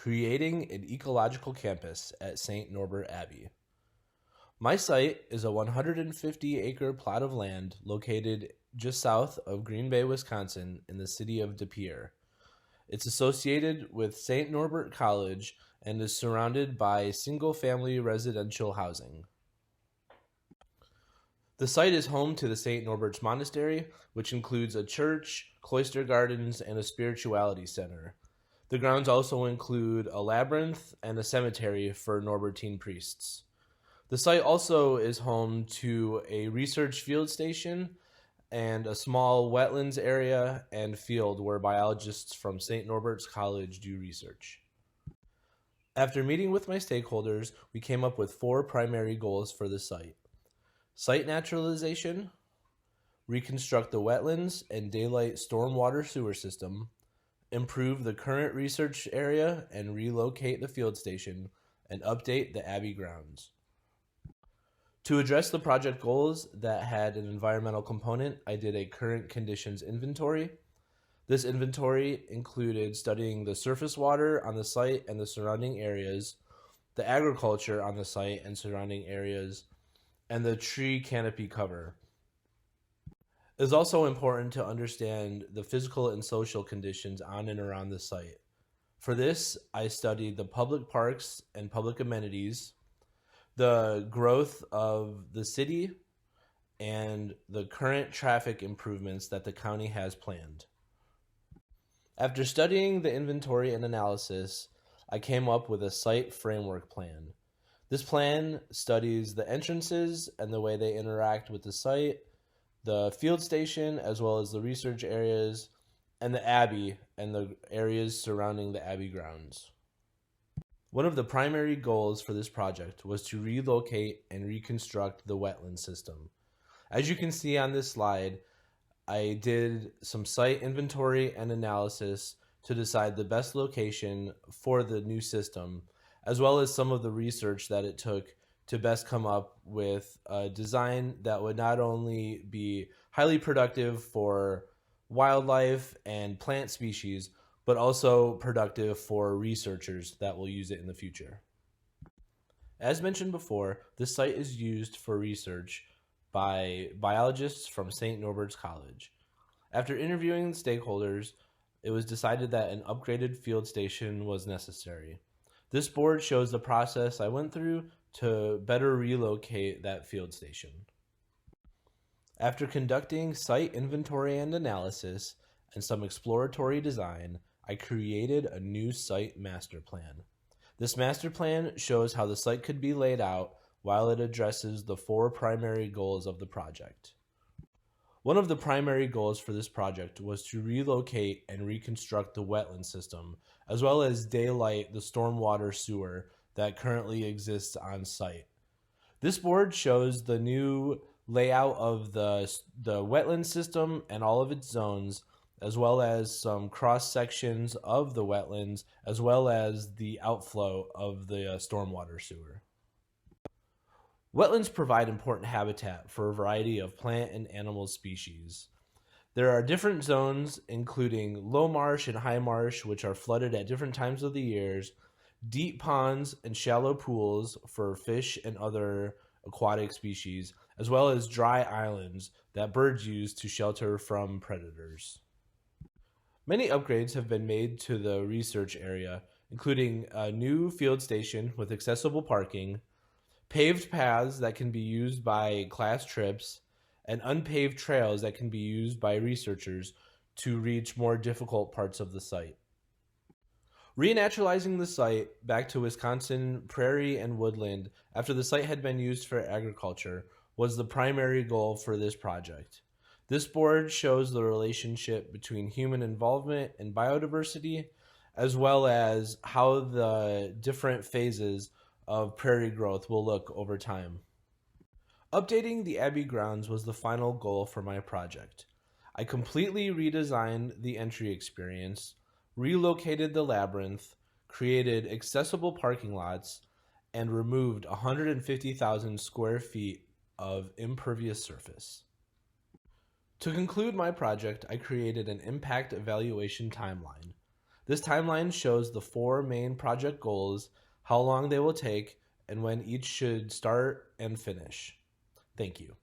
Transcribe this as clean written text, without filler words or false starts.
creating an ecological campus at St. Norbert Abbey. My site is a 150-acre plot of land located just south of Green Bay, Wisconsin, in the city of De Pere. It's associated with St. Norbert College and is surrounded by single-family residential housing. The site is home to the St. Norbert's Monastery, which includes a church, cloister gardens, and a spirituality center. The grounds also include a labyrinth and a cemetery for Norbertine priests. The site also is home to a research field station and a small wetlands area and field where biologists from St. Norbert's College do research. After meeting with my stakeholders, we came up with 4 primary goals for the site. Site naturalization, reconstruct the wetlands and daylight stormwater sewer system, improve the current research area and relocate the field station, and update the Abbey grounds. To address the project goals that had an environmental component, I did a current conditions inventory. This inventory included studying the surface water on the site and the surrounding areas, the agriculture on the site and surrounding areas, and the tree canopy cover. It is also important to understand the physical and social conditions on and around the site. For this, I studied the public parks and public amenities, the growth of the city, and the current traffic improvements that the county has planned. After studying the inventory and analysis, I came up with a site framework plan. This plan studies the entrances and the way they interact with the site, the field station, as well as the research areas, and the Abbey and the areas surrounding the Abbey grounds. One of the primary goals for this project was to relocate and reconstruct the wetland system. As you can see on this slide, I did some site inventory and analysis to decide the best location for the new system, as well as some of the research that it took to best come up with a design that would not only be highly productive for wildlife and plant species, but also productive for researchers that will use it in the future. As mentioned before, this site is used for research by biologists from St. Norbert's College. After interviewing the stakeholders, it was decided that an upgraded field station was necessary. This board shows the process I went through to better relocate that field station. After conducting site inventory and analysis and some exploratory design, I created a new site master plan. This master plan shows how the site could be laid out while it addresses the 4 primary goals of the project. One of the primary goals for this project was to relocate and reconstruct the wetland system, as well as daylight the stormwater sewer that currently exists on site. This board shows the new layout of the wetland system and all of its zones, as well as some cross sections of the wetlands, as well as the outflow of the stormwater sewer. Wetlands provide important habitat for a variety of plant and animal species. There are different zones, including low marsh and high marsh, which are flooded at different times of the years, deep ponds and shallow pools for fish and other aquatic species, as well as dry islands that birds use to shelter from predators. Many upgrades have been made to the research area, including a new field station with accessible parking, paved paths that can be used by class trips, and unpaved trails that can be used by researchers to reach more difficult parts of the site. Renaturalizing the site back to Wisconsin prairie and woodland after the site had been used for agriculture was the primary goal for this project. This board shows the relationship between human involvement and biodiversity, as well as how the different phases of prairie growth will look over time. Updating the Abbey grounds was the final goal for my project. I completely redesigned the entry experience, relocated the labyrinth, created accessible parking lots, and removed 150,000 square feet of impervious surface. To conclude my project, I created an impact evaluation timeline. This timeline shows the 4 main project goals, how long they will take, and when each should start and finish. Thank you.